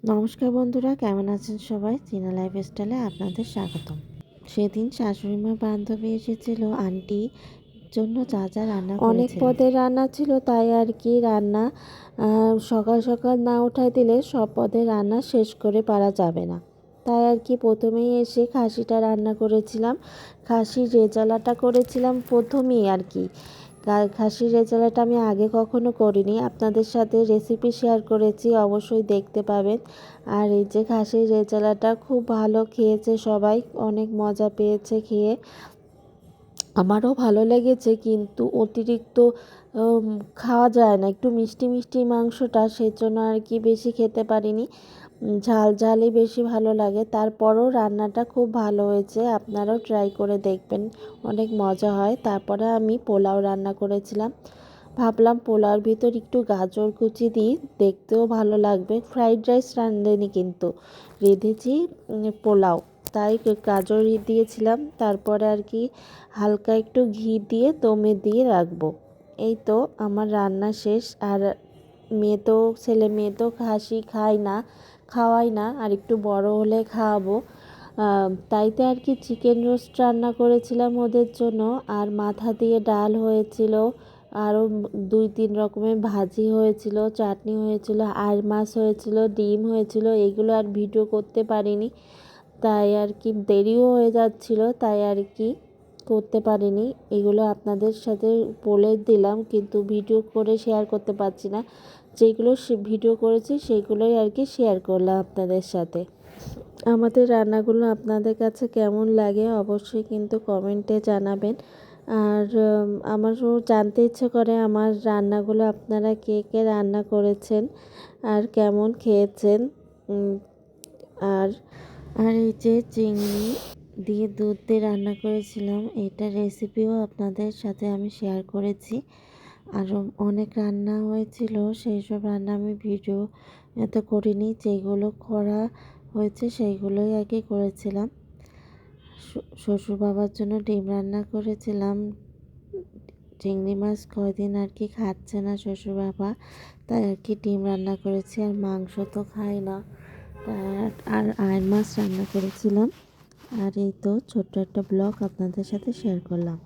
নমস্কার বন্ধুরা, কেমন আছেন সবাই? চীনা লাইফস্টাইলে আপনাদের স্বাগতম। সেদিন শাশুড়িমার বান্ধবী এসেছিল, আন্টি জন্য যা যা রান্না অনেক করেছিলাম। পদের রান্না ছিল, তাই আর কি রান্না সকাল সকাল না উঠাই দিলে সব পদের রান্না শেষ করে পারা যাবে না। তাই আর কি প্রথমেই এসে খাসিটা রান্না করেছিলাম, খাসির রেজালাটা করেছিলাম প্রথমেই আর কি। খাসির রেজালাটা আমি আগে কখনো করিনি, আপনাদের সাথে রেসিপি শেয়ার করেছি, অবশ্যই দেখতে পাবেন। আর এই যে খাসির রেজালাটা খুব ভালো খেয়েছে সবাই, অনেক মজা পেয়েছে খেয়ে। আমারও ভালো লেগেছে, কিন্তু অতিরিক্ত খাওয়া যায় না, একটু মিষ্টি মিষ্টি মাংসটা, সেজন্য আর কি বেশি খেতে পারিনি। ঝাল ঝালই বেশি ভালো লাগে। তারপরও রান্নাটা খুব ভালো হয়েছে, আপনারাও ট্রাই করে দেখবেন, অনেক মজা হয়। তারপরে আমি পোলাও রান্না করেছিলাম, ভাবলাম পোলাওর ভিতর একটু গাজর কুচি দিই, দেখতেও ভালো লাগবে। ফ্রাইড রাইস রাঁধেনি, কিন্তু রেঁধেছি পোলাও, তাই গাজর দিয়েছিলাম। তারপরে আর কি হালকা একটু ঘি দিয়ে দমে দিয়ে রাখবো। এই তো আমার রান্না শেষ। আর ছেলে মেয়ে তো খাসি খাওয়াই না, আর একটু বড় হলে খাওয়াবো। তাইতে আর কি চিকেন রোস্ট রান্না করেছিলাম ওদের জন্য, আর মাথা দিয়ে ডাল হয়েছিল, আরও 2-3 রকমের ভাজি হয়েছিল, চাটনি হয়েছিল, আর মাছ হয়েছিল, ডিম হয়েছিল। এগুলো আর ভিডিও করতে পারিনি, তাই আর কি দেরিও হয়ে যাচ্ছিল, তাই আর কি করতে পারিনি। এগুলো আপনাদের সাথে বলে দিলাম, কিন্তু ভিডিও করে শেয়ার করতে পারছি না। যেগুলো ভিডিও করেছি সেগুলোই আর কি শেয়ার করলাম আপনাদের সাথে। আমাদের রান্নাগুলো আপনাদের কাছে কেমন লাগে অবশ্যই কিন্তু কমেন্টে জানাবেন। আর আমারও জানতে ইচ্ছে করে আমার রান্নাগুলো আপনারা কে কে রান্না করেছেন আর কেমন খেয়েছেন। আর আর এই যে চিংড়ি দিয়ে দুধ দিয়ে রান্না করেছিলাম, এটার রেসিপিও আপনাদের সাথে আমি শেয়ার করেছি। আরও অনেক রান্না হয়েছিল, সেই সব রান্না আমি ভিডিও এত করিনি, যেগুলো করা হয়েছে সেইগুলোই আর কি করেছিলাম। শ্বশুর বাবার জন্য ডিম রান্না করেছিলাম। চিংড়ি মাছ কয়দিন আর কি খাচ্ছে না শ্বশুর বাবা, তাই আর কি ডিম রান্না করেছি। আর মাংস তো খাই না, আর আয়ের মাছ রান্না করেছিলাম। আর এই তো ছোট্ট একটা ব্লগ আপনাদের সাথে শেয়ার করলাম।